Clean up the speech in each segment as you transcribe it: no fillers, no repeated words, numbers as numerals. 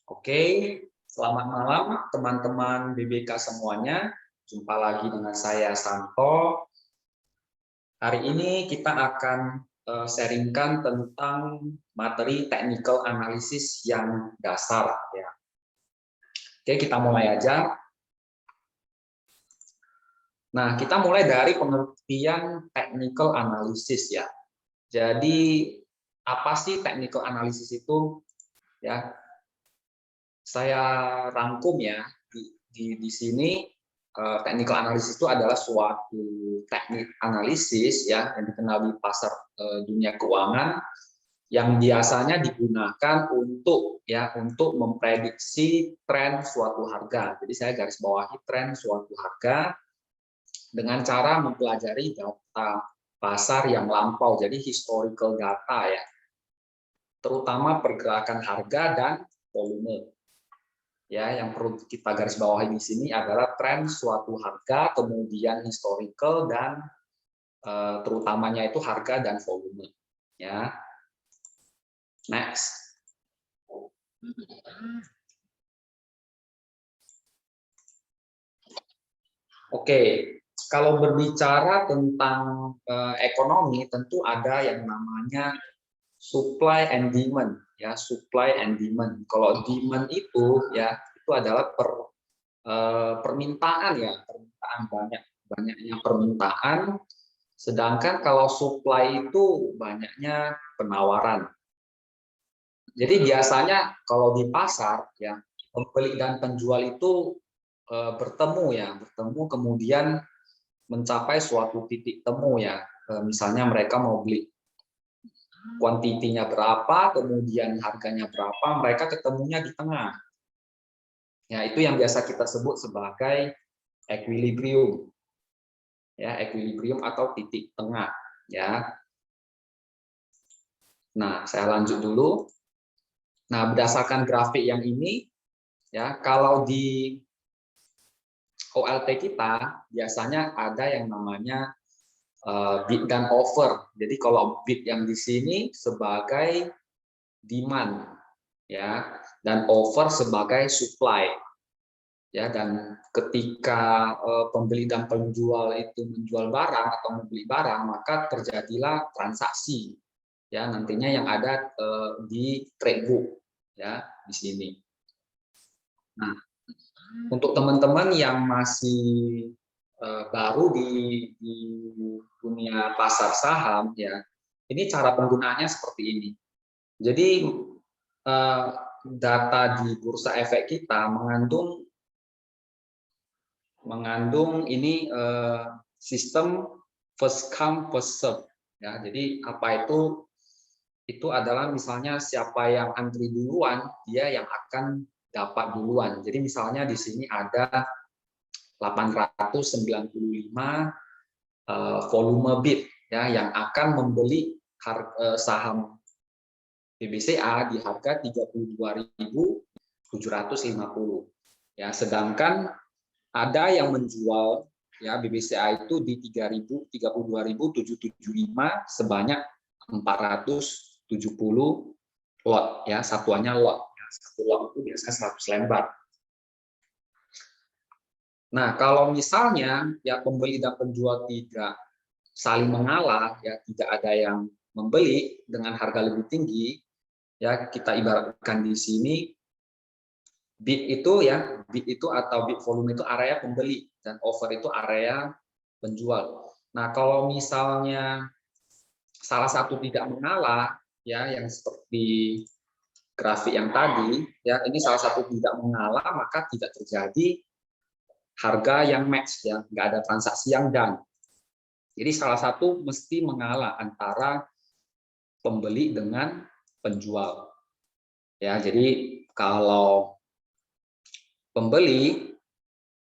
Oke, selamat malam teman-teman BBK semuanya. Jumpa lagi dengan saya Santo. Hari ini kita akan sharingkan tentang materi technical analysis yang dasar ya. Oke, kita mulai aja. Nah, kita mulai dari pengertian technical analysis ya. Jadi apa sih technical analysis itu ya? Saya rangkum ya di sini. Technical analysis itu adalah suatu teknik analisis ya yang dikenal di pasar dunia keuangan yang biasanya digunakan untuk memprediksi tren suatu harga. Jadi saya garis bawahi tren suatu harga dengan cara mempelajari data pasar yang lampau, jadi historical data ya, terutama pergerakan harga dan volume. Ya, yang perlu kita garis bawahi di sini adalah tren suatu harga, kemudian historical dan terutamanya itu harga dan volume. Ya, next. Oke, kalau berbicara tentang ekonomi, tentu ada yang namanya supply and demand. Ya, supply and demand. Kalau demand itu ya itu adalah permintaan ya, banyaknya permintaan, sedangkan kalau supply itu banyaknya penawaran. Jadi biasanya kalau di pasar ya, pembeli dan penjual itu bertemu kemudian mencapai suatu titik temu ya. Misalnya mereka mau beli kuantitinya berapa, kemudian harganya berapa, mereka ketemunya di tengah. Ya, itu yang biasa kita sebut sebagai equilibrium. Ya, equilibrium atau titik tengah ya. Nah, saya lanjut dulu. Nah, berdasarkan grafik yang ini ya, kalau di OLT kita biasanya ada yang namanya bid dan offer. Jadi kalau bid yang di sini sebagai demand ya, dan offer sebagai supply. Ya, dan ketika pembeli dan penjual itu menjual barang atau membeli barang, maka terjadilah transaksi ya, nantinya yang ada di trade book ya di sini. Nah, untuk teman-teman yang masih baru di dunia pasar saham ya, ini cara penggunaannya seperti ini. Jadi data di bursa efek kita mengandung ini sistem first come first serve ya. Jadi apa itu? Itu adalah misalnya siapa yang antri duluan, dia yang akan dapat duluan. Jadi misalnya di sini ada 895 volume bid ya yang akan membeli saham BBCA di harga 32.750 ya, sedangkan ada yang menjual ya BBCA itu di 32.775 sebanyak 470 lot ya, satuannya lot. Satu lot itu biasanya 100 lembar. Nah, kalau misalnya ya pembeli dan penjual tidak saling mengalah ya, tidak ada yang membeli dengan harga lebih tinggi ya, kita ibaratkan di sini bid itu atau bid volume itu area pembeli dan offer itu area penjual. Nah, kalau misalnya salah satu tidak mengalah ya, yang seperti grafik yang tadi ya, ini salah satu tidak mengalah, maka tidak terjadi harga yang match ya, nggak ada transaksi yang done. Jadi salah satu mesti mengalah antara pembeli dengan penjual. Ya, jadi kalau pembeli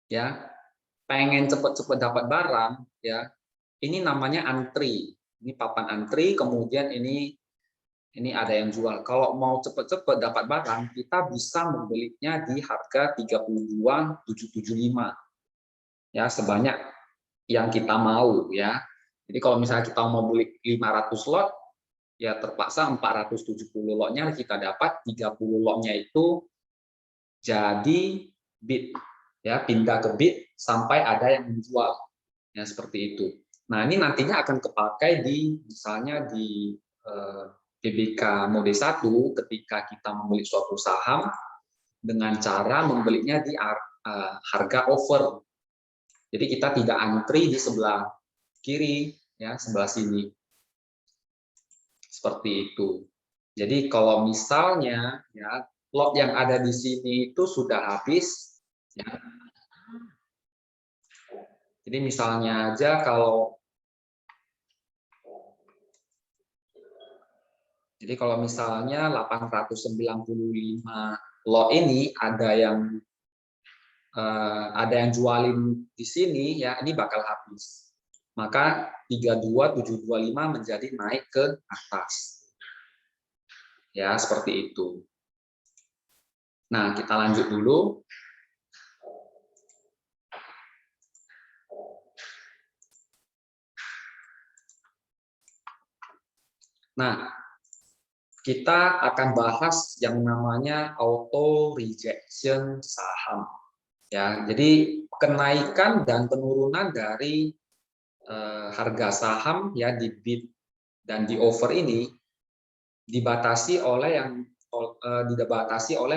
ya pengen cepat-cepat dapat barang ya, ini namanya antri. Ini papan antri, kemudian ini ada yang jual. Kalau mau cepat-cepat dapat barang, kita bisa membelinya di harga 32.775 ya, sebanyak yang kita mau ya. Jadi kalau misalnya kita mau beli 500 lot ya, terpaksa 470 lotnya kita dapat, 30 lotnya itu jadi bid, ya pindah ke bid sampai ada yang menjual, ya seperti itu. Nah ini nantinya akan kepakai di misalnya di PBK mode 1 ketika kita membeli suatu saham dengan cara membelinya di harga over. Jadi kita tidak antri di sebelah kiri, ya sebelah sini. Seperti itu. Jadi kalau misalnya ya lot yang ada di sini itu sudah habis, ya. Jadi misalnya aja kalau misalnya 895 lot ini ada yang jualin di sini, ya ini bakal habis. Maka 32725 menjadi naik ke atas. Ya, seperti itu. Nah, kita lanjut dulu. Nah, kita akan bahas yang namanya auto rejection saham. Ya, jadi kenaikan dan penurunan dari harga saham ya di bid dan di over ini dibatasi oleh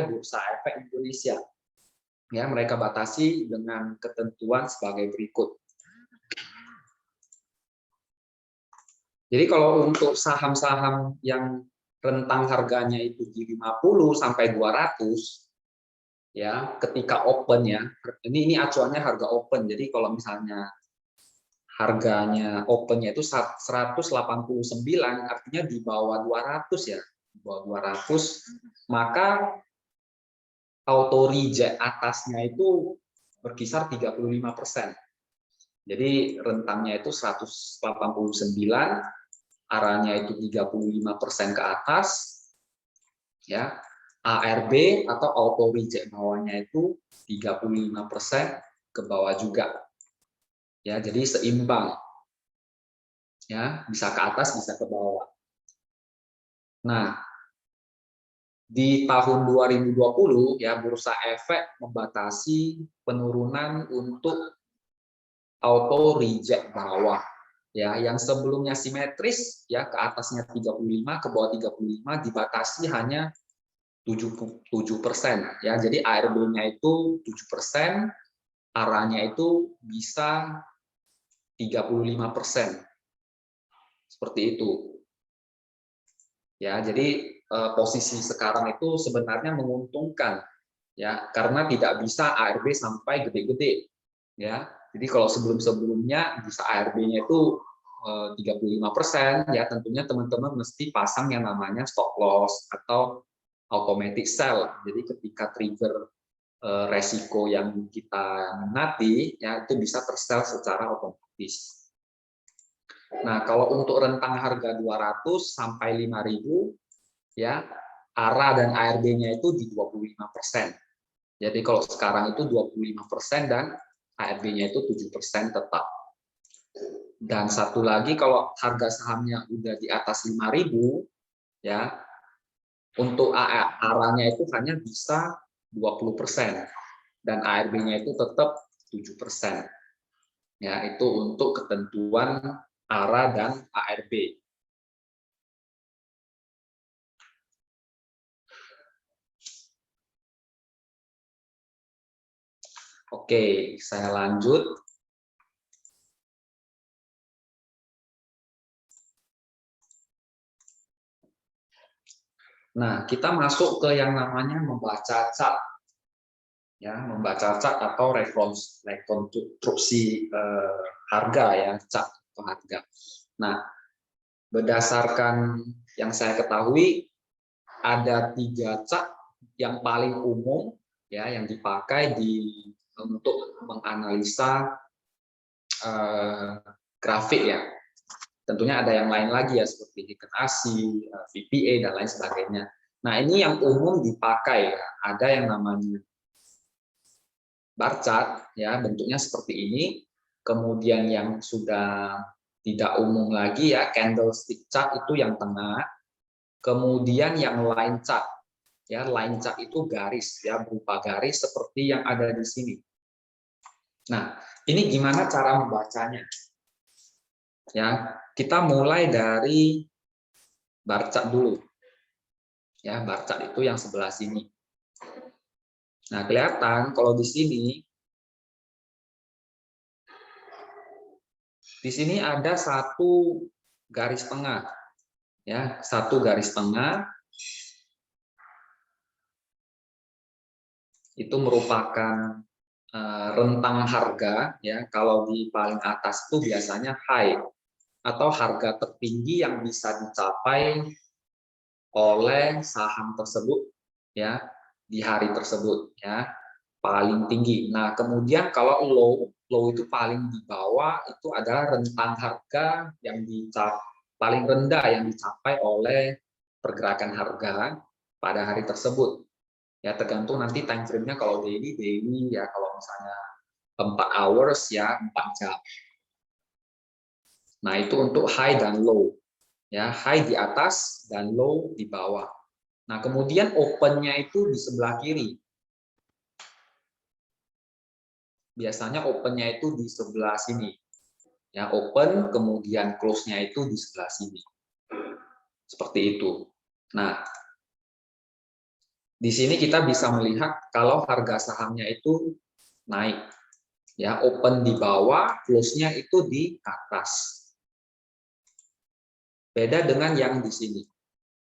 Bursa Efek Indonesia. Ya, mereka batasi dengan ketentuan sebagai berikut. Jadi kalau untuk saham-saham yang rentang harganya itu di 50 sampai 200 ya, ketika open ya. Ini acuannya harga open. Jadi kalau misalnya harganya opennya itu 189, artinya di bawah 200 ya. Di bawah 200, maka auto reject atasnya itu berkisar 35%. Jadi rentangnya itu 189, arahnya itu 35% ke atas, ya. ARB atau auto reject bawahnya itu 35% ke bawah juga. Ya, jadi seimbang. Ya, bisa ke atas, bisa ke bawah. Nah, di tahun 2020 ya Bursa Efek membatasi penurunan untuk auto reject bawah. Ya, yang sebelumnya simetris ya ke atasnya 35, ke bawah 35 dibatasi hanya 7%. Ya, jadi ARB-nya itu 7%, arahnya itu bisa 35%. Seperti itu. Ya, jadi posisi sekarang itu sebenarnya menguntungkan ya, karena tidak bisa ARB sampai gede-gede. Ya. Jadi kalau sebelum-sebelumnya bisa ARB-nya itu 35%, ya tentunya teman-teman mesti pasang yang namanya stop loss atau automatic sell. Jadi ketika trigger resiko yang kita minati, ya itu bisa tersell secara otomatis. Nah, kalau untuk rentang harga 200 sampai 5.000, ya ARA dan ARB-nya itu di 25%. Jadi kalau sekarang itu 25% dan ARB-nya itu 7% tetap. Dan satu lagi, kalau harga sahamnya udah di atas 5.000, ya untuk ARA-nya itu hanya bisa 20% dan ARB-nya itu tetap 7%. Ya, itu untuk ketentuan ARA dan ARB. Oke, saya lanjut. Nah, kita masuk ke yang namanya membaca chart. Ya, membaca chart atau rekonstruksi harga ya, chart atau harga. Nah, berdasarkan yang saya ketahui ada 3 chart yang paling umum ya yang dipakai untuk menganalisa grafik ya. Tentunya ada yang lain lagi ya seperti Heiken Ashi, VPA dan lain sebagainya. Nah, ini yang umum dipakai ya. Ada yang namanya bar chart ya, bentuknya seperti ini. Kemudian yang sudah tidak umum lagi ya, candlestick chart itu yang tengah. Kemudian yang line chart Ya, line chart itu garis, ya, berupa garis seperti yang ada di sini. Nah, ini gimana cara membacanya? Ya, kita mulai dari bar chart dulu. Ya, bar chart itu yang sebelah sini. Nah, kelihatan kalau di sini ada satu garis tengah, ya, satu garis tengah itu merupakan rentang harga, ya. Kalau di paling atas itu biasanya high atau harga tertinggi yang bisa dicapai oleh saham tersebut, ya, di hari tersebut, ya, paling tinggi. Nah, kemudian kalau low itu paling di bawah, itu adalah rentang harga yang paling rendah yang dicapai oleh pergerakan harga pada hari tersebut. Ya, tergantung nanti time frame-nya, kalau daily ya, kalau misalnya 4 hours ya 4 jam. Nah, itu untuk high dan low. Ya, high di atas dan low di bawah. Nah, kemudian open-nya itu di sebelah kiri. Biasanya open-nya itu di sebelah sini. Ya, open, kemudian close-nya itu di sebelah sini. Seperti itu. Nah, di sini kita bisa melihat kalau harga sahamnya itu naik. Ya, open di bawah, close-nya itu di atas. Beda dengan yang di sini.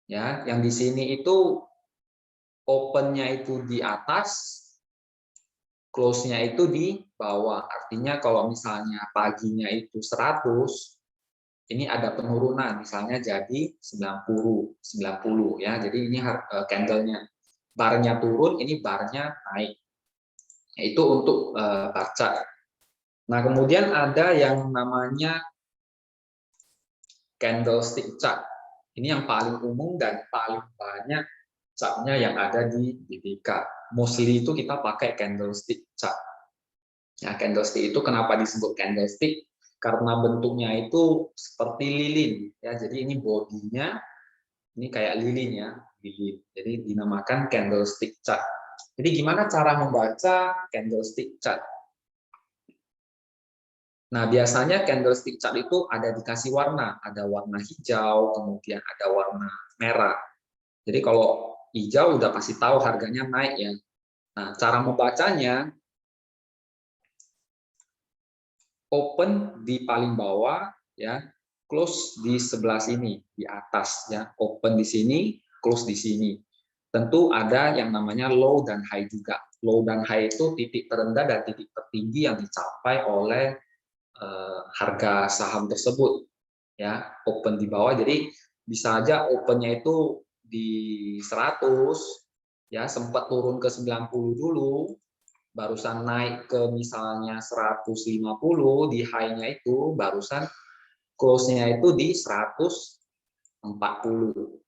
Ya, yang di sini itu open-nya itu di atas, close-nya itu di bawah. Artinya kalau misalnya paginya itu 100, ini ada penurunan, misalnya jadi 90 ya. Jadi ini candle-nya. Barnya turun, ini barnya naik. Itu untuk bar chart. Nah, kemudian ada yang namanya candlestick chart. Ini yang paling umum dan paling banyak chart-nya yang ada di BBK. Mostly itu kita pakai candlestick chart. Ya, candlestick itu kenapa disebut candlestick? Karena bentuknya itu seperti lilin. Ya, jadi ini bodinya ini kayak lilin, ya, lilin. Jadi dinamakan candlestick chart. Jadi gimana cara membaca candlestick chart? Nah, biasanya candlestick chart itu ada dikasih warna, ada warna hijau, kemudian ada warna merah. Jadi kalau hijau udah pasti tahu harganya naik, ya. Nah, cara membacanya open di paling bawah, ya, close di sebelah sini, di atas, ya. Open di sini, close di sini. Tentu ada yang namanya low dan high juga. Low dan high itu titik terendah dan titik tertinggi yang dicapai oleh harga saham tersebut, ya. Open di bawah, jadi bisa aja opennya itu di 100, ya, sempat turun ke 90 dulu, barusan naik ke misalnya 150, di high-nya itu barusan close-nya itu di 140,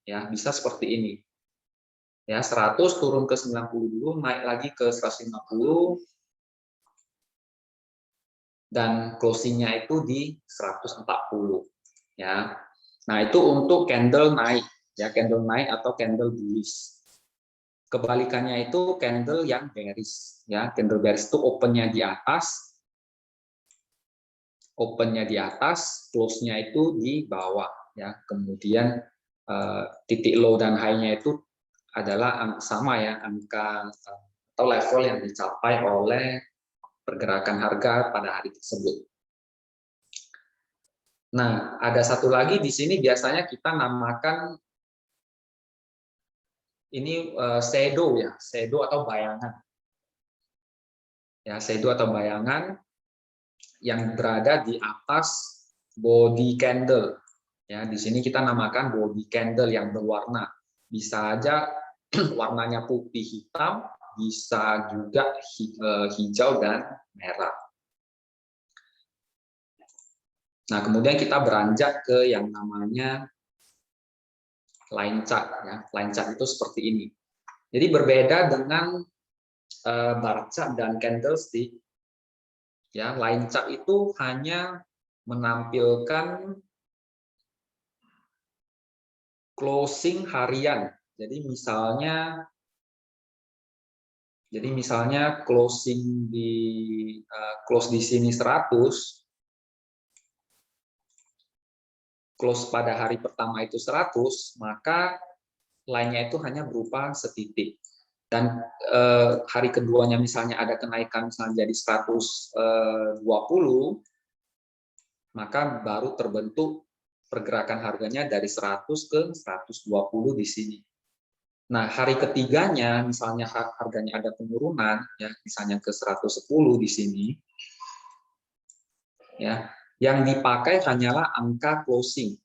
ya, bisa seperti ini. Ya, 100 turun ke 90 dulu, naik lagi ke 150, dan closing-nya itu di 140, ya. Nah, itu untuk candle naik, ya, candle naik atau candle bullish. Kebalikannya itu candle yang bearish, ya. Candle bearish itu open-nya di atas, close-nya itu di bawah, ya. Kemudian titik low dan high-nya itu adalah sama, ya, angka atau level yang dicapai oleh pergerakan harga pada hari tersebut. Nah, ada satu lagi di sini biasanya kita namakan ini shadow, ya, shadow atau bayangan. Ya, shadow atau bayangan yang berada di atas body candle. Ya, di sini kita namakan body candle yang berwarna. Bisa aja warnanya putih hitam, bisa juga hijau dan merah. Nah, kemudian kita beranjak ke yang namanya line chart, ya. Line chart itu seperti ini. Jadi berbeda dengan bar chart dan candlestick, ya. Line chart itu hanya menampilkan closing harian. Jadi misalnya Jadi misalnya close di sini 100, close pada hari pertama itu 100, maka line-nya itu hanya berupa setitik. Dan hari keduanya misalnya ada kenaikan misalnya jadi 120, maka baru terbentuk pergerakan harganya dari 100 ke 120 di sini. Nah, hari ketiganya misalnya harganya ada penurunan, ya misalnya ke 110 di sini, ya yang dipakai hanyalah angka closing.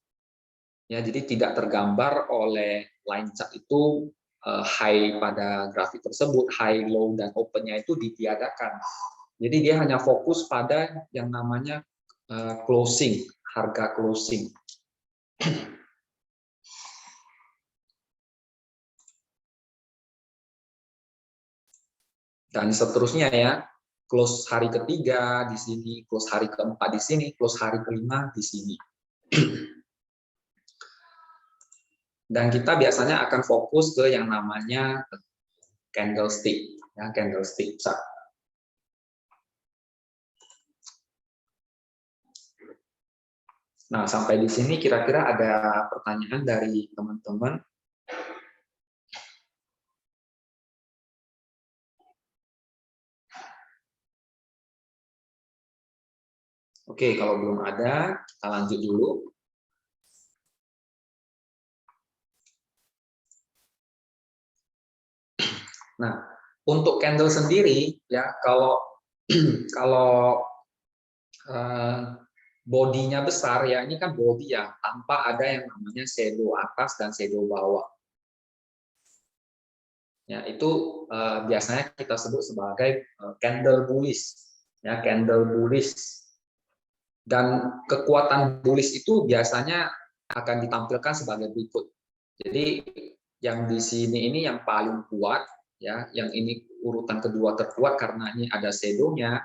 Ya, jadi tidak tergambar oleh line chart itu high pada grafik tersebut, high, low, dan open-nya itu ditiadakan. Jadi dia hanya fokus pada yang namanya closing, harga closing. Dan seterusnya ya, close hari ketiga di sini, close hari keempat di sini, close hari kelima di sini. Dan kita biasanya akan fokus ke yang namanya candlestick, ya, candlestick chart. Nah, sampai di sini kira-kira ada pertanyaan dari teman-teman? Oke, kalau belum ada, kita lanjut dulu. Nah, untuk candle sendiri, ya kalau kalau bodinya besar, ya ini kan body ya, tanpa ada yang namanya shadow atas dan shadow bawah. Ya, itu biasanya kita sebut sebagai candle bullish, ya candle bullish. Dan kekuatan bullish itu biasanya akan ditampilkan sebagai berikut. Jadi yang di sini ini yang paling kuat, ya, yang ini urutan kedua terkuat karena ini ada shadow-nya.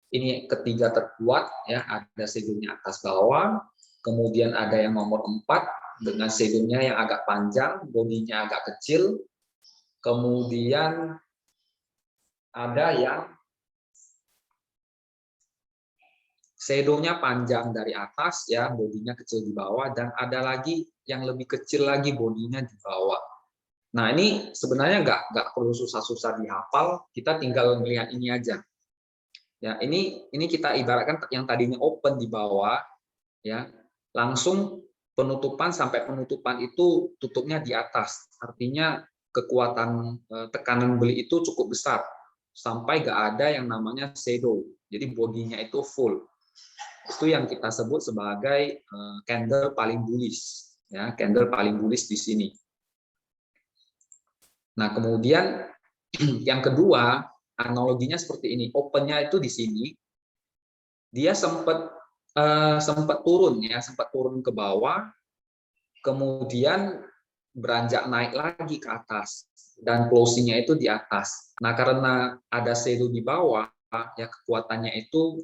Ini ketiga terkuat, ya, ada shadow-nya atas bawah. Kemudian ada yang nomor 4 dengan shadow-nya yang agak panjang, bodinya agak kecil. Kemudian ada yang shadow-nya panjang dari atas, ya, bodinya kecil di bawah, dan ada lagi yang lebih kecil lagi bodinya di bawah. Nah, ini sebenarnya nggak perlu susah-susah dihafal, kita tinggal melihat ini aja. Ya, ini kita ibaratkan yang tadinya open di bawah, ya, langsung penutupan sampai penutupan itu tutupnya di atas. Artinya kekuatan tekanan beli itu cukup besar sampai nggak ada yang namanya shadow. Jadi bodinya itu full. Itu yang kita sebut sebagai candle paling bullish, ya, candle paling bullish di sini. Nah, kemudian yang kedua, analoginya seperti ini. Opennya itu di sini, dia sempat turun, ya, sempat turun ke bawah, kemudian beranjak naik lagi ke atas, dan closingnya itu di atas. Nah, karena ada shadow di bawah, ya kekuatannya itu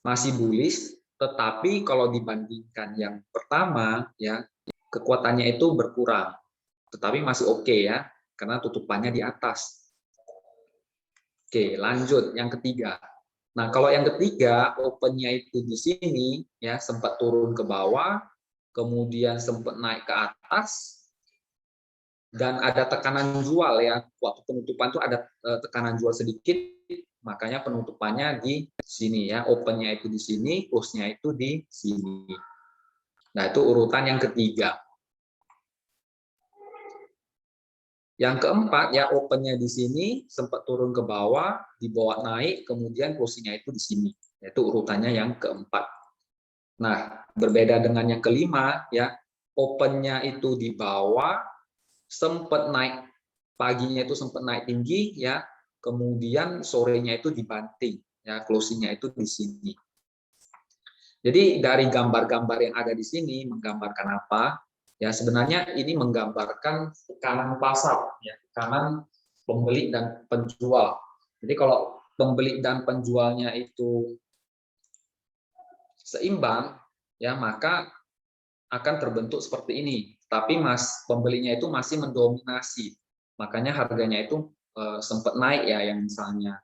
masih bullish, tetapi kalau dibandingkan yang pertama, ya kekuatannya itu berkurang, tetapi masih oke, ya, karena tutupannya di atas. Oke, lanjut yang ketiga. Nah, kalau yang ketiga, opennya itu di sini, ya sempat turun ke bawah, kemudian sempat naik ke atas, dan ada tekanan jual, ya. Waktu penutupan itu ada tekanan jual sedikit, makanya penutupannya di sini, ya. Opennya itu di sini, close-nya itu di sini. Nah, itu urutan yang ketiga. Yang keempat, ya opennya di sini, sempat turun ke bawah, dibawa naik, kemudian closing-nya itu di sini. Itu urutannya yang keempat. Nah, berbeda dengan yang kelima, ya opennya itu di bawah, sempat naik, paginya itu sempat naik tinggi, ya kemudian sorenya itu dibanting, ya closing-nya itu di sini. Jadi dari gambar-gambar yang ada di sini menggambarkan apa? Ya sebenarnya ini menggambarkan tekanan pasar, ya tekanan pembeli dan penjual. Jadi kalau pembeli dan penjualnya itu seimbang, ya maka akan terbentuk seperti ini. Tapi pembelinya itu masih mendominasi, makanya harganya itu sempat naik ya, yang misalnya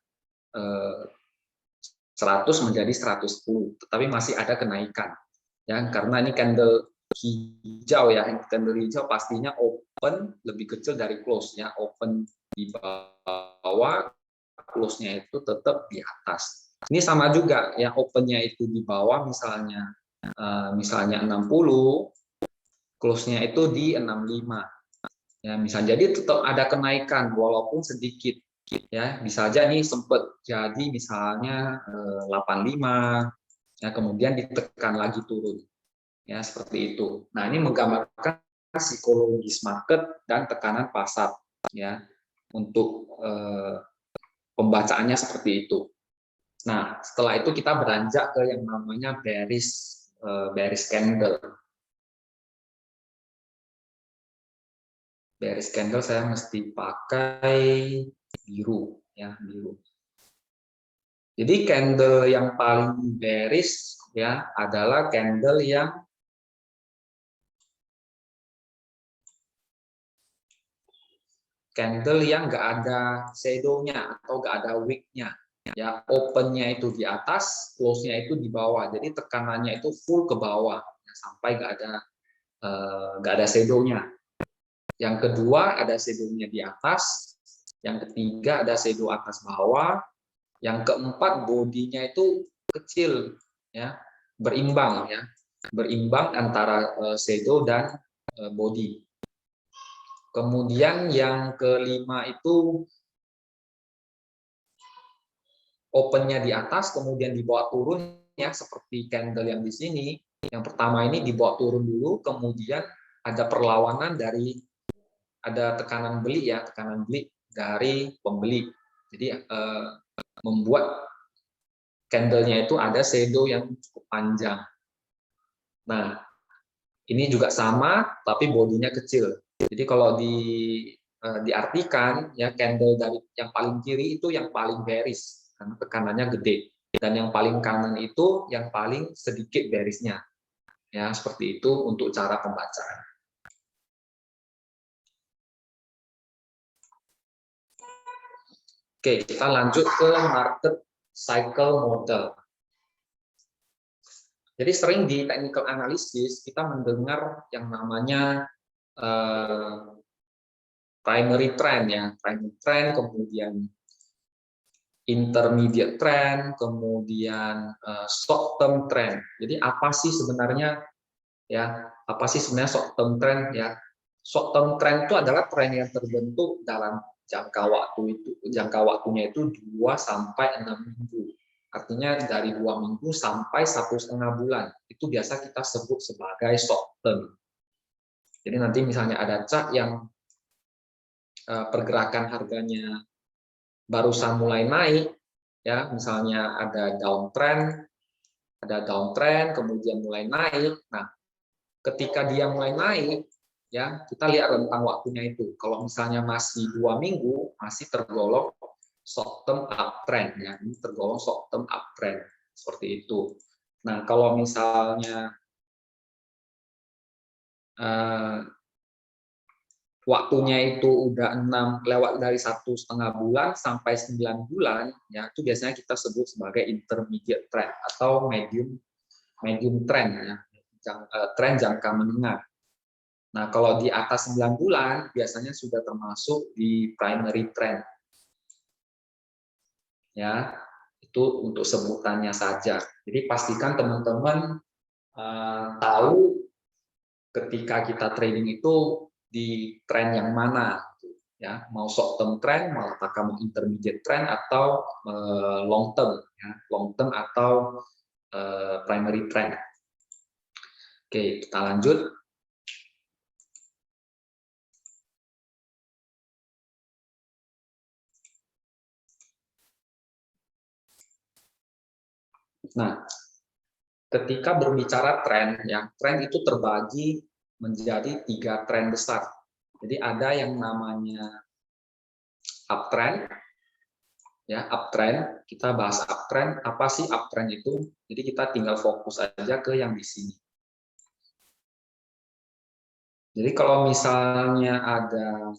100 menjadi 110, tetapi masih ada kenaikan ya, karena ini candle hijau ya, candle hijau pastinya open lebih kecil dari close ya, open di bawah, close-nya itu tetap di atas. Ini sama juga ya, open-nya itu di bawah misalnya 60, close-nya itu di 65 ya, misalnya. Jadi tetap ada kenaikan walaupun sedikit ya, bisa aja nih sempat jadi misalnya 85 ya, kemudian ditekan lagi turun ya, seperti itu. Nah, ini menggambarkan psikologis market dan tekanan pasar ya, untuk pembacaannya seperti itu. Nah, setelah itu kita beranjak ke yang namanya bearish candle. Bearish candle saya mesti pakai biru ya, biru. Jadi candle yang paling bearish ya adalah candle yang nggak ada shadow-nya atau nggak ada wick-nya ya, open-nya itu di atas, close-nya itu di bawah, jadi tekanannya itu full ke bawah ya, sampai nggak ada shadow-nya. Yang kedua ada shadow-nya di atas, yang ketiga ada shadow atas bawah, yang keempat bodinya itu kecil ya, berimbang ya, berimbang antara shadow dan body. Kemudian yang kelima itu opennya di atas, kemudian dibawa turun ya, seperti candle yang di sini. Yang pertama ini dibawa turun dulu, kemudian ada perlawanan ada tekanan beli ya, tekanan beli dari pembeli. Jadi membuat candle-nya itu ada shadow yang cukup panjang. Nah, ini juga sama, tapi bodinya kecil. Jadi kalau diartikan ya, candle dari yang paling kiri itu yang paling bearish karena tekanannya gede, dan yang paling kanan itu yang paling sedikit bearishnya. Ya, seperti itu untuk cara pembacaan. Oke, kita lanjut ke market cycle model. Jadi sering di technical analysis kita mendengar yang namanya primary trend ya, primary trend, kemudian intermediate trend, kemudian short term trend. Jadi apa sih sebenarnya ya? Apa sih sebenarnya short term trend ya? Short term trend itu adalah tren yang terbentuk dalam jangka waktunya itu 2 sampai 6 minggu. Artinya dari 2 minggu sampai 1,5 bulan. Itu biasa kita sebut sebagai short term. Jadi nanti misalnya ada chart yang pergerakan harganya barusan mulai naik ya, misalnya ada downtrend kemudian mulai naik. Nah, ketika dia mulai naik ya, kita lihat rentang waktunya itu. Kalau misalnya masih 2 minggu, masih tergolong short term uptrend ya, ini tergolong short term uptrend seperti itu. Nah, kalau misalnya waktunya itu udah lewat dari 1,5 bulan sampai 9 bulan ya, itu biasanya kita sebut sebagai intermediate trend atau medium trend ya, tren jangka menengah. Nah, kalau di atas 9 bulan biasanya sudah termasuk di primary trend. Ya, itu untuk sebutannya saja. Jadi pastikan teman-teman tahu ketika kita trading itu di tren yang mana ya, mau short term trend, mau apakah mau intermediate trend atau long term ya, long term atau primary trend. Oke, kita lanjut. Nah, ketika berbicara tren ya, tren itu terbagi menjadi 3 tren besar. Jadi ada yang namanya uptrend ya, uptrend. Kita bahas uptrend. Apa sih uptrend itu? Jadi kita tinggal fokus aja ke yang di sini. Jadi kalau misalnya ada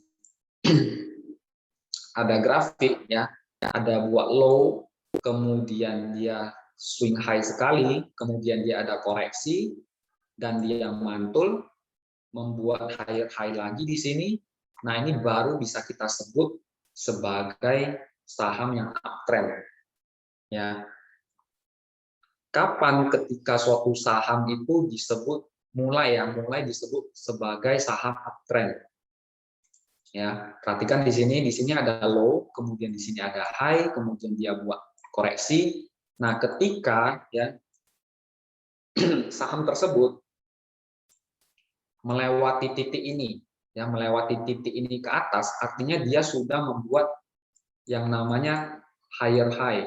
ada grafik ya, ada buat low, kemudian dia swing high sekali, kemudian dia ada koreksi dan dia mantul membuat higher high lagi di sini. Nah, ini baru bisa kita sebut sebagai saham yang uptrend. Ya. Kapan ketika suatu saham itu disebut mulai disebut sebagai saham uptrend? Ya, perhatikan di sini ada low, kemudian di sini ada high, kemudian dia buat koreksi. Nah, ketika ya saham tersebut melewati titik ini, ya melewati titik ini ke atas, artinya dia sudah membuat yang namanya higher high.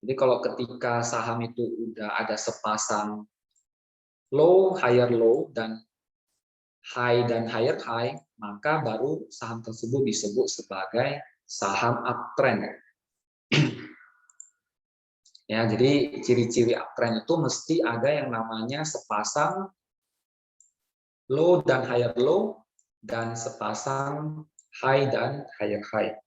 Jadi kalau ketika saham itu udah ada sepasang low, higher low, dan high dan higher high, maka baru saham tersebut disebut sebagai saham uptrend. Ya, jadi ciri-ciri uptrend itu mesti ada yang namanya sepasang low dan higher low, dan sepasang high dan higher high.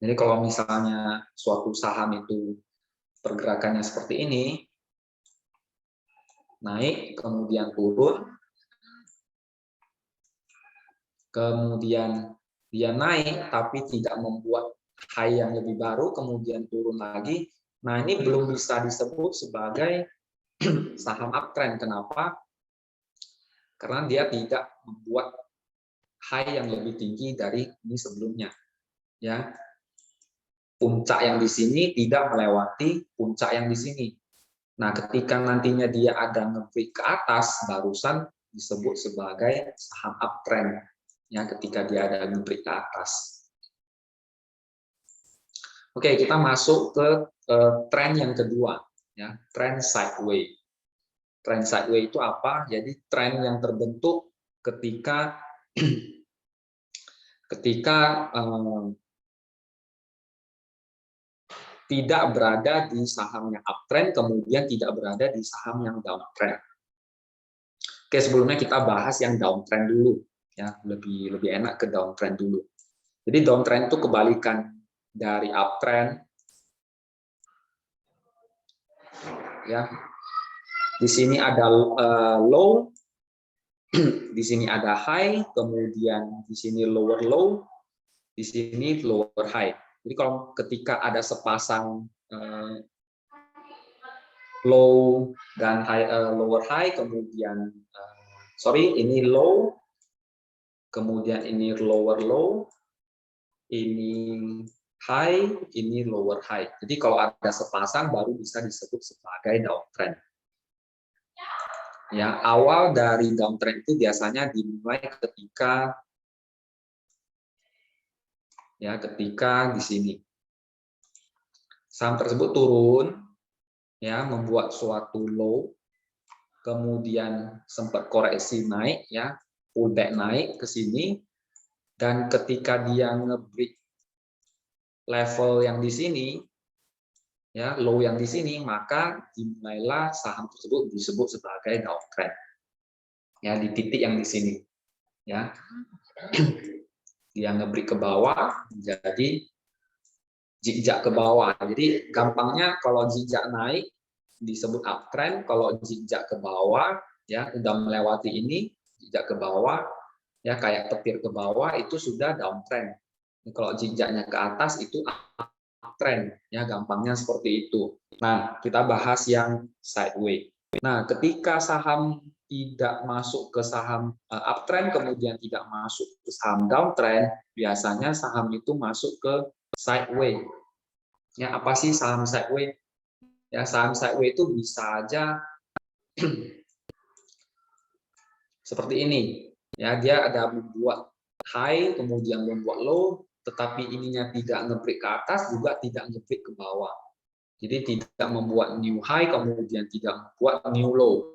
Jadi kalau misalnya suatu saham itu pergerakannya seperti ini, naik, kemudian turun, kemudian dia naik tapi tidak membuat high yang lebih baru, kemudian turun lagi, nah ini belum bisa disebut sebagai saham uptrend. Kenapa? Karena dia tidak membuat high yang lebih tinggi dari ini sebelumnya. Ya, puncak yang di sini tidak melewati puncak yang di sini. Nah, ketika nantinya dia ada nge-break ke atas, barusan disebut sebagai saham uptrend. Ya, ketika dia ada nge-break ke atas. Oke, kita masuk ke tren yang kedua, ya, tren sideways. Tren sideways itu apa? Jadi tren yang terbentuk ketika tidak berada di saham yang uptrend, kemudian tidak berada di saham yang downtrend. Oke, sebelumnya kita bahas yang downtrend dulu, ya, lebih enak ke downtrend dulu. Jadi downtrend itu kebalikan dari uptrend. Ya, di sini ada low, di sini ada high, kemudian di sini lower low, di sini lower high. Jadi kalau ketika ada sepasang low dan high, lower high, kemudian ini low, kemudian ini lower low, ini high, ini lower high. Jadi kalau ada sepasang baru bisa disebut sebagai downtrend. Ya, awal dari downtrend itu biasanya dimulai ketika di sini saham tersebut turun, ya, membuat suatu low, kemudian sempat koreksi naik, ya, pullback naik ke sini, dan ketika dia nge-break level yang di sini, ya, low yang di sini, maka dimulailah saham tersebut disebut sebagai downtrend. Ya, di titik yang di sini, ya. Dia nge-break ke bawah, jadi zigzag ke bawah. Jadi gampangnya kalau zigzag naik disebut uptrend, kalau zigzag ke bawah, ya, udah melewati ini, zigzag ke bawah, ya, kayak petir ke bawah, itu sudah downtrend. Kalau zigzagnya ke atas itu uptrend, ya, gampangnya seperti itu. Nah, kita bahas yang sideways. Nah, ketika saham tidak masuk ke saham uptrend, kemudian tidak masuk ke saham downtrend, biasanya saham itu masuk ke sideways. Ya, apa sih saham sideways? Ya, saham sideways itu bisa aja seperti ini. Ya, dia ada membuat high, kemudian membuat low, tetapi ininya tidak nge-break ke atas, juga tidak nge-break ke bawah. Jadi tidak membuat new high, kemudian tidak membuat new low.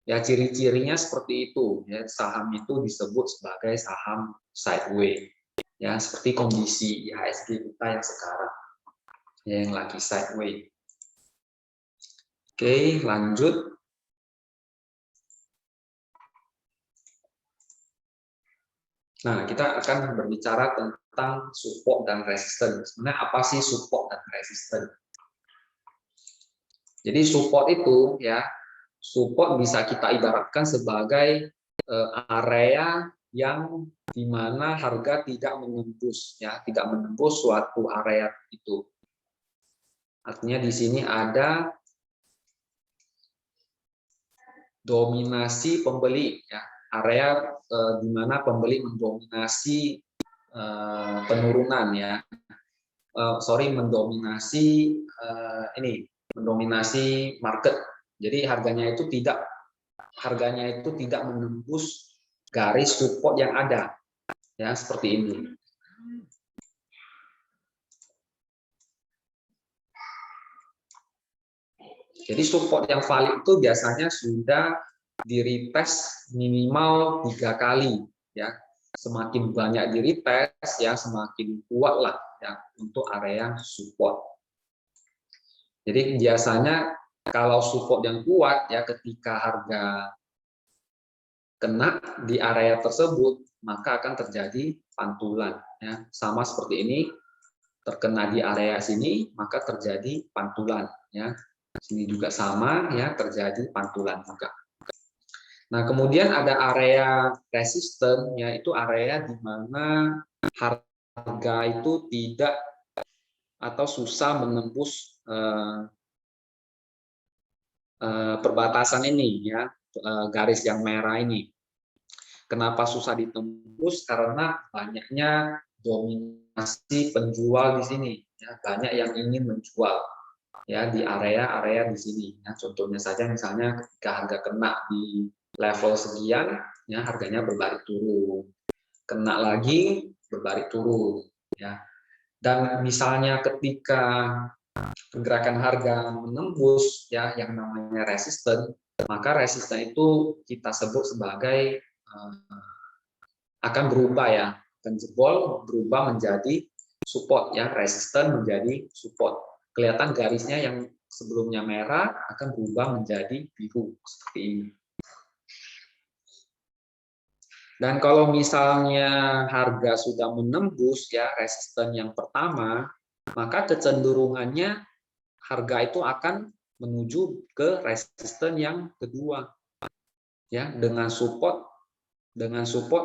Ya, ciri-cirinya seperti itu. Ya, saham itu disebut sebagai saham sideways. Ya, seperti kondisi IHSG kita yang sekarang, yang lagi sideways. Oke, lanjut. Nah, kita akan berbicara tentang support dan resistance. Sebenarnya apa sih support dan resistance? Jadi support itu ya, support bisa kita ibaratkan sebagai area yang di mana harga tidak menembus ya, tidak menembus suatu area itu. Artinya di sini ada dominasi pembeli ya, area di mana pembeli mendominasi penurunan ya. Mendominasi market. Jadi harganya itu tidak menembus garis support yang ada ya, seperti ini. Jadi support yang valid itu biasanya sudah di retest minimal 3 kali ya. Semakin banyak di retest ya, semakin kuatlah ya untuk area support. Jadi biasanya kalau support yang kuat ya, ketika harga kena di area tersebut maka akan terjadi pantulan ya. Sama seperti ini, terkena di area sini maka terjadi pantulan ya. Sini juga sama ya, terjadi pantulan juga. Nah, kemudian ada area resisten, yaitu area di mana harga itu tidak atau susah menembus perbatasan ini ya, garis yang merah ini. Kenapa susah ditembus? Karena banyaknya dominasi penjual di sini ya, banyak yang ingin menjual ya di area-area di sini. Nah, contohnya saja misalnya ketika harga kena di level sekian, ya harganya berbalik turun, kena lagi berbalik turun, ya. Dan misalnya ketika pergerakan harga menembus ya yang namanya resisten, maka resisten itu kita sebut sebagai akan berubah ya, akan jebol berubah menjadi support ya, resisten menjadi support. Kelihatan garisnya yang sebelumnya merah akan berubah menjadi biru seperti ini. Dan kalau misalnya harga sudah menembus ya resisten yang pertama, maka kecenderungannya harga itu akan menuju ke resisten yang kedua. Ya, dengan support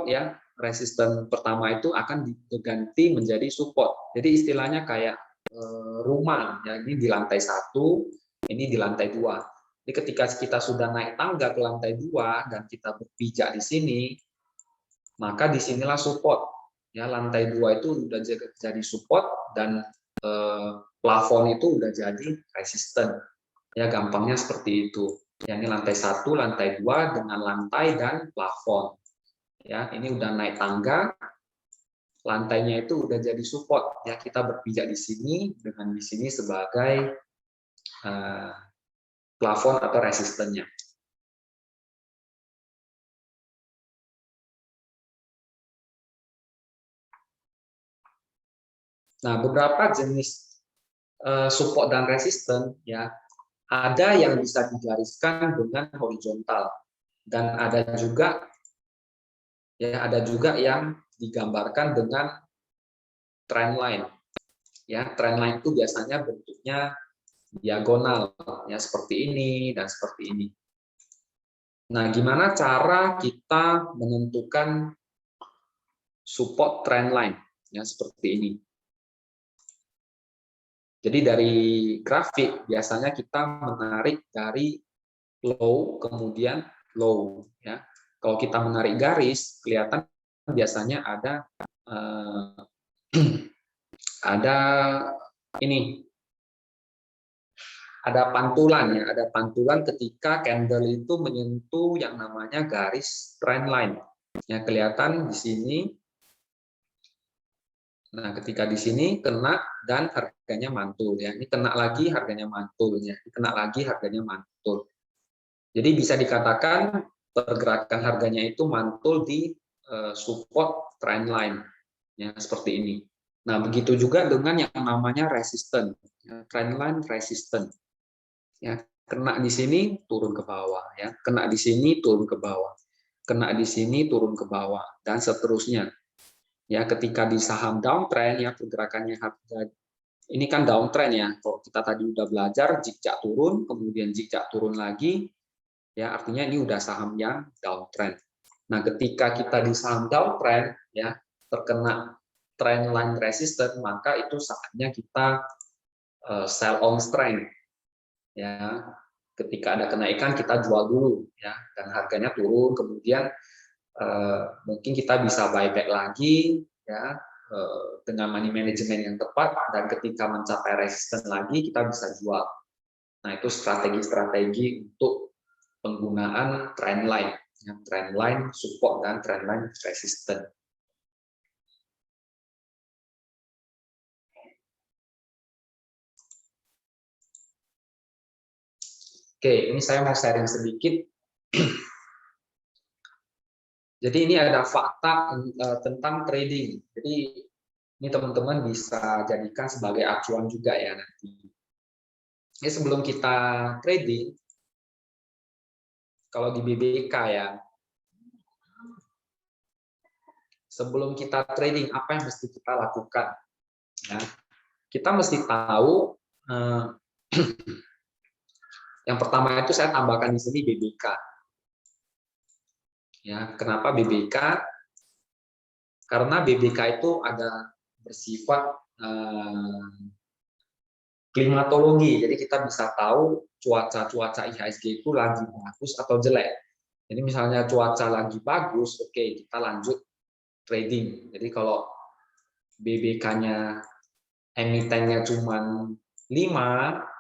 ya, resisten pertama itu akan diganti menjadi support. Jadi istilahnya kayak rumah ya, ini di lantai 1, ini di lantai 2. Jadi ketika kita sudah naik tangga ke lantai 2 dan kita berpijak di sini, maka disinilah support ya, lantai 2 itu udah jadi support dan plafon itu udah jadi resisten ya, gampangnya seperti itu ya. Ini lantai 1, lantai 2 dengan lantai dan plafon ya. Ini udah naik tangga, lantainya itu udah jadi support ya, kita berpijak di sini dengan di sini sebagai plafon atau resistennya. Nah, beberapa jenis support dan resisten ya, ada yang bisa digariskan dengan horizontal dan ada juga yang digambarkan dengan trendline ya. Trendline itu biasanya bentuknya diagonal ya, seperti ini dan seperti ini. Nah, gimana cara kita menentukan support trendline ya, seperti ini. Jadi dari grafik biasanya kita menarik dari low kemudian low ya. Kalau kita menarik garis kelihatan biasanya ada ada ini, ada pantulan ya, ada pantulan ketika candle itu menyentuh yang namanya garis trendline. Ya, kelihatan di sini. Nah, ketika di sini kena dan harganya mantul ya. Ini kena lagi harganya mantul ya. Ini kena lagi harganya mantul. Jadi bisa dikatakan pergerakan harganya itu mantul di support trendline ya, seperti ini. Nah, begitu juga dengan yang namanya resisten, ya, trendline resisten. Ya, kena di sini turun ke bawah ya, kena di sini turun ke bawah. Kena di sini turun ke bawah dan seterusnya. Ya, ketika di saham downtrend ya pergerakannya harga ini kan downtrend ya. Kalau kita tadi udah belajar zigzag turun, kemudian zigzag turun lagi, ya artinya ini udah saham yang downtrend. Nah, ketika kita di saham downtrend ya terkena trendline resistance, maka itu saatnya kita sell on strength ya. Ketika ada kenaikan kita jual dulu ya, dan harganya turun, kemudian mungkin kita bisa buyback lagi ya dengan money management yang tepat, dan ketika mencapai resistance lagi kita bisa jual. Nah, itu strategi-strategi untuk penggunaan trendline, ya, trendline support dan trendline resistance. Oke, ini saya mau sharing sedikit. Jadi ini ada fakta tentang trading. Jadi ini teman-teman bisa jadikan sebagai acuan juga ya nanti. Ini sebelum kita trading, kalau di BBK ya, sebelum kita trading apa yang mesti kita lakukan? Ya, kita mesti tahu. Yang pertama itu saya tambahkan di sini BBK. Ya, kenapa BBK? Karena BBK itu ada bersifat klimatologi, jadi kita bisa tahu cuaca IHSG itu lagi bagus atau jelek. Jadi misalnya cuaca lagi bagus, oke, kita lanjut trading. Jadi kalau BBK-nya emitennya cuma 5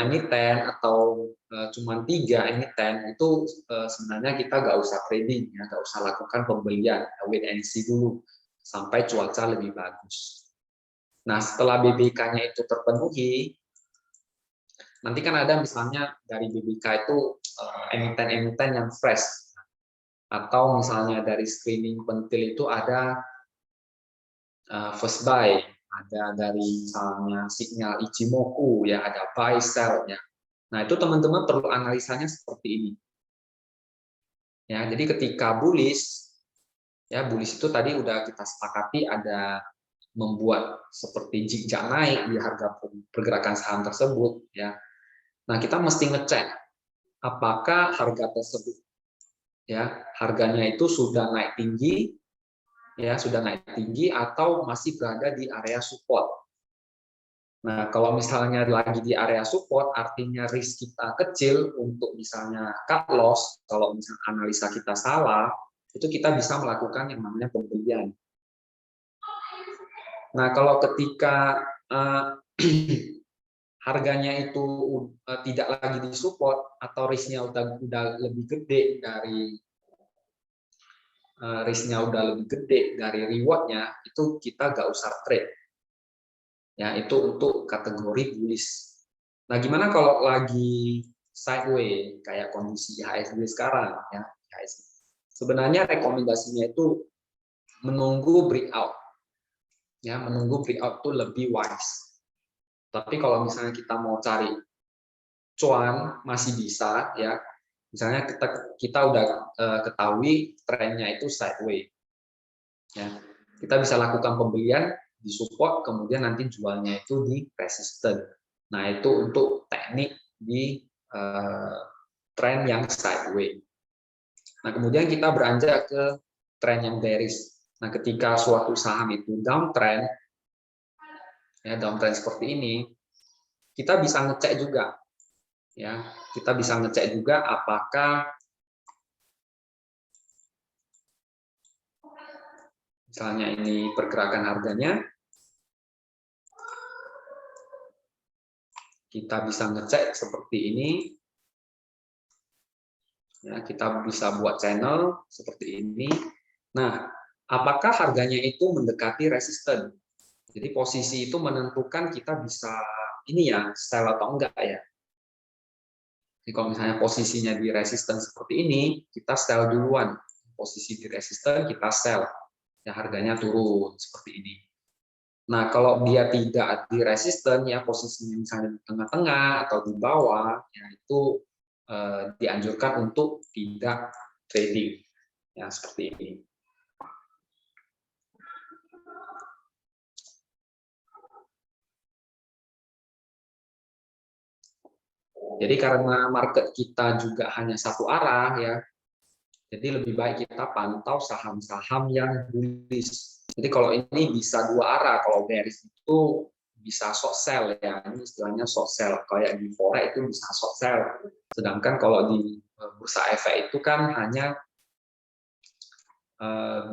emiten atau cuma 3 emiten, itu sebenarnya kita nggak usah trading, ya, nggak usah lakukan pembelian, wait and see dulu sampai cuaca lebih bagus. Nah, setelah BBK-nya itu terpenuhi, nanti kan ada misalnya dari BBK itu emiten-emiten yang fresh, atau misalnya dari screening pentil itu ada first buy, ada dari misalnya sinyal Ichimoku, ya ada buy sell, ya. Nah, itu teman-teman perlu analisanya seperti ini. Ya, jadi ketika bullish, ya bullish itu tadi udah kita sepakati ada membuat seperti zigzag naik di harga pergerakan saham tersebut, ya. Nah, kita mesti ngecek apakah harga tersebut, ya, harganya itu sudah naik tinggi, ya, sudah naik tinggi atau masih berada di area support. Nah, kalau misalnya lagi di area support, artinya risk kita kecil untuk misalnya cut loss. Kalau misalnya analisa kita salah, itu kita bisa melakukan yang namanya pembelian. Nah, kalau ketika harganya itu tidak lagi di support atau risknya udah lebih gede dari rewardnya, itu kita nggak usah trade. Ya, itu untuk kategori bullish. Nah, gimana kalau lagi sideways kayak kondisi IHSG sekarang, ya? Sebenarnya rekomendasinya itu menunggu breakout. Ya, menunggu breakout itu lebih wise. Tapi kalau misalnya kita mau cari cuan masih bisa, ya. Misalnya kita udah ketahui trennya itu sideways. Ya. Kita bisa lakukan pembelian di support, kemudian nanti jualnya itu di resistance. Nah, itu untuk teknik di tren yang sideways. Nah, kemudian kita beranjak ke tren yang bearish. Nah, ketika suatu saham itu downtrend, ya downtrend seperti ini, kita bisa ngecek juga, ya kita bisa ngecek juga apakah misalnya ini pergerakan harganya, kita bisa ngecek seperti ini. Ya, kita bisa buat channel seperti ini. Nah, apakah harganya itu mendekati resisten? Jadi posisi itu menentukan kita bisa ini ya sell atau enggak ya. Jadi kalau misalnya posisinya di resisten seperti ini, kita sell duluan. Posisi di resisten kita sell. Ya harganya turun seperti ini. Nah, kalau dia tidak di resisten ya posisinya misalnya di tengah-tengah atau di bawah, ya itu dianjurkan untuk tidak trading, ya seperti ini. Jadi karena market kita juga hanya satu arah ya, jadi lebih baik kita pantau saham-saham yang bullish. Jadi kalau ini bisa dua arah, kalau bearish itu bisa short sell ya, ini istilahnya short sell. Kayak di forex itu bisa short sell. Sedangkan kalau di bursa efek itu kan hanya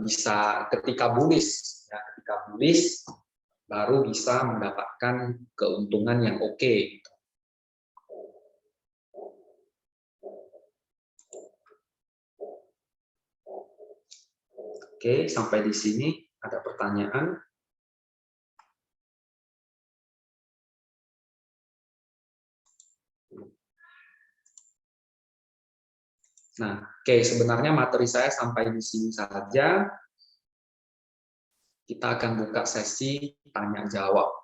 bisa ketika bullish, ya, ketika bullish baru bisa mendapatkan keuntungan yang oke. Oke, sampai di sini ada pertanyaan. Nah, oke, sebenarnya materi saya sampai di sini saja. Kita akan buka sesi tanya jawab.